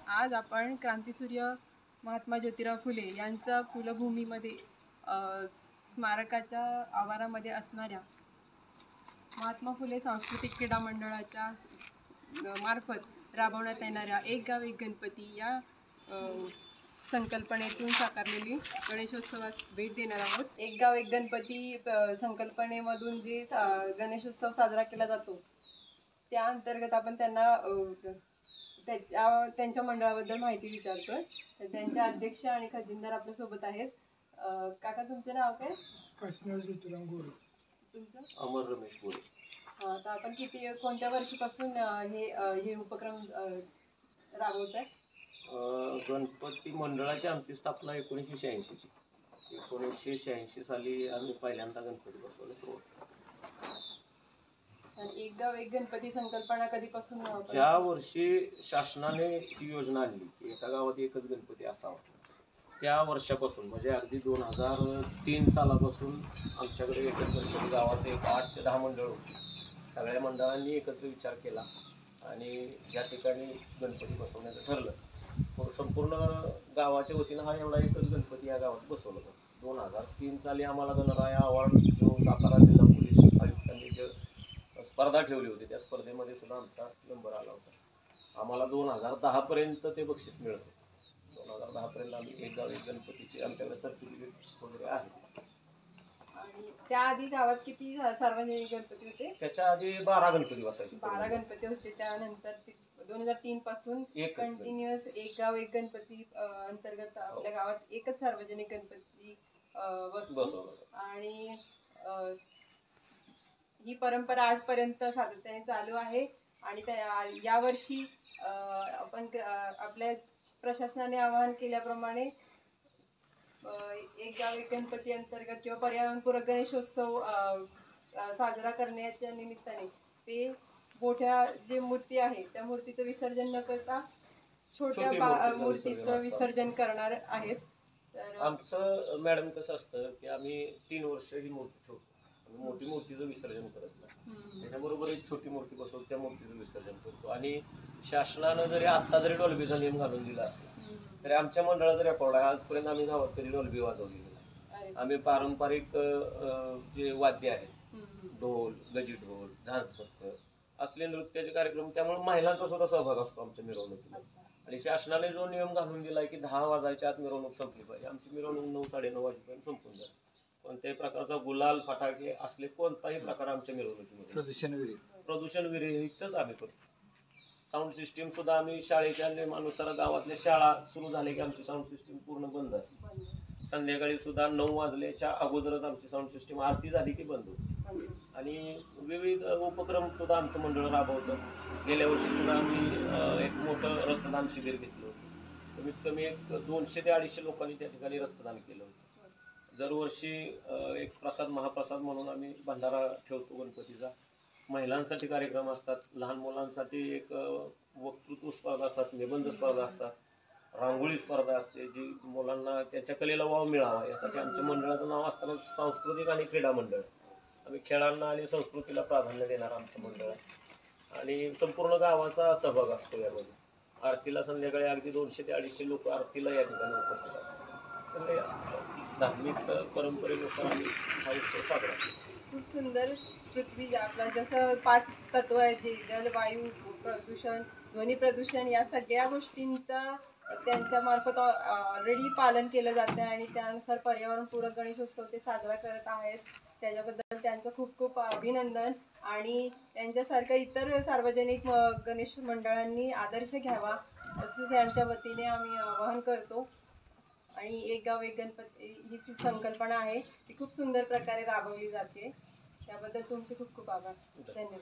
आज आपण क्रांतीसूर्य महात्मा ज्योतिराव फुले यांच्या कुलभूमीमध्ये स्मारकाच्या आवारामध्ये असणाऱ्या महात्मा फुले सांस्कृतिक क्रीडा मंडळाच्या मार्फत राबवण्यात येणाऱ्या एक गाव एक गणपती या संकल्पनेतून साकारलेली गणेशोत्सवास भेट देणार आहोत। एक गाव एक गणपती संकल्पनेमधून जे गणेशोत्सव साजरा केला जातो त्या अंतर्गत आपण त्यांना त्यांच्या मंडळाबद्दल माहिती विचारतोय। तर त्यांचे अध्यक्ष आणि खजिनदार आपल्या सोबत आहेत। काका, तुमचं नाव काय? काशीनाथ ज्योतिराम गोरे। तुमचं? अमर रमेश गोरे। तर आपण कोणत्या वर्षीपासून हे उपक्रम राबवत आहे? गणपती मंडळाची आमची स्थापना 1986 ची। 1986 साली आम्ही पहिल्यांदा गणपती बसवला सुरुवात। आणि एक गाव एक गणपती संकल्पना कधीपासून? ज्या वर्षी शासनाने ही योजना आणली की एका गावात एकच गणपती असावा त्या वर्षापासून, म्हणजे अगदी 2003 सालापासून आमच्याकडे एकच गणपती गावात एक 8 ते 10 मंडळ होती। सगळ्या मंडळांनी एकत्र विचार केला आणि या ठिकाणी गणपती बसवण्याचं ठरलं। संपूर्ण गावाच्या वतीनं हा एवढा एकच गणपती या गावात बसवला जातो। 2003 साली आम्हाला गणराया अवॉर्ड जो सातारा जिल्हा पोलीस आयुक्तांनी जे स्पर्धा ठेवली होती त्या स्पर्धेमध्ये सुद्धा आमचा नंबर आला होता। आम्हाला 2010 पर्यंत ते बक्षीस मिळत होते। 2010 पर्यंत आम्ही एक गाव एक गणपतीचे आमच्याकडे सर्टिफिकेट वगैरे आहे। आणि त्याआधी गावात किती सार्वजनिक गणपती होते? त्याच्या आधी 12 गणपती बसायचे। 12 गणपती होते। त्यानंतर 2003 पासून कंटिन्युअस एक गाव एक गणपती अंतर्गत आपल्या गावात एकच सार्वजनिक गणपती बसतो आणि ही परंपरा आजपर्यंत सातत्याने चालू आहे। आणि यावर्षी आपण आपल्या प्रशासनाने आवाहन केल्याप्रमाणे एक गाव एक गणपती अंतर्गत किंवा पर्यावरणपूरक गणेशोत्सव साजरा करण्याच्या निमित्ताने ते मोठ्या जी मूर्ती आहे त्या मूर्तीचं विसर्जन न करता छोट्या मूर्तीचं विसर्जन करणार आहेत। तर आमचं मॅडम कसं असतं की आम्ही 3 वर्ष ही मूर्ती ठेवतो, मोठी मूर्तीचं विसर्जन करत नाही। त्याच्याबरोबर एक छोटी मूर्ती बसवून त्या मूर्तीचं विसर्जन करतो। आणि शासनानं जरी आता जरी डॉल्बीचा नियम घालून दिला असला तरी आमच्या मंडळाचा रेकॉर्ड आहे, आजपर्यंत आम्ही गावात कधी डॉल्बी वाजवलेली नाही। आम्ही पारंपरिक जे वाद्य आहेत, ढोल, गजी ढोल, झांजपथ्य असले नृत्याचे कार्यक्रम, त्यामुळे महिलांचा सुद्धा सहभाग असतो आमच्या मिरवणुकीला। आणि शासनाने जो नियम घालून दिलाय की 10 वाजायच्या आत मिरवणूक संपली पाहिजे, आमची मिरवणूक 9 साडे 9 वाजेपर्यंत संपून जाते। कोणत्याही प्रकारचा गुलाल, फटाके असले कोणताही प्रकार आमच्या मिरवणुकीमध्ये प्रदूषण विरहितच आम्ही करतो। साऊंड सिस्टीम सुद्धा आम्ही शाळेच्या नियमानुसार गावातल्या शाळा सुरू झाल्या की आमची साऊंड सिस्टीम पूर्ण बंद असते। संध्याकाळी सुद्धा 9 वाजल्याच्या अगोदरच आमची साऊंड सिस्टीम आरती झाली की बंद होते। आणि विविध उपक्रम सुद्धा आमचं मंडळ राबवतं। गेल्या वर्षी सुद्धा आम्ही एक मोठं रक्तदान शिबिर घेतलं होतं। कमीत कमी एक 200 ते 250 लोकांनी त्या ठिकाणी रक्तदान केलं होतं। दरवर्षी एक प्रसाद महाप्रसाद म्हणून आम्ही भंडारा ठेवतो गणपतीचा। महिलांसाठी कार्यक्रम असतात, लहान मुलांसाठी एक वक्तृत्व स्पर्धा असतात, निबंध स्पर्धा असतात, रांगोळी स्पर्धा असते जी मुलांना त्याच्या कलेला वाव मिळावा यासाठी आमच्या मंडळाचं नाव असताना सांस्कृतिक आणि क्रीडा मंडळ। आम्ही खेळांना आणि संस्कृतीला प्राधान्य देणार आमचं मंडळ आहे आणि संपूर्ण गावाचा सहभाग असतो यामध्ये। आरतीला संध्याकाळी अगदी 200 ते 250 लोक आरतीला या ठिकाणी उपस्थित असतात। सगळे धार्मिक परंपरेनुसार आम्ही हा उत्सव साजरा करतो। खूप सुंदर। पृथ्वी आपला जसं 5 तत्व आहेत, जे जल, वायू, प्रदूषण, ध्वनी प्रदूषण, या सगळ्या गोष्टींचा त्यांच्या मार्फत ऑलरेडी पालन केलं जातं आणि त्यानुसार पर्यावरणपूरक गणेशोत्सव ते साजरा करत आहेत। त्याच्याबद्दल त्यांचं खूप खूप अभिनंदन। आणि त्यांच्यासारखं इतर सार्वजनिक गणेश मंडळांनी आदर्श घ्यावा असं त्यांच्या वतीने आम्ही आवाहन करतो। आणि एक गाव एक गणपती ही संकल्पना आहे ती खूप सुंदर प्रकारे राबवली जाते। त्याबद्दल तुमचे खूप खूप आभार। धन्यवाद।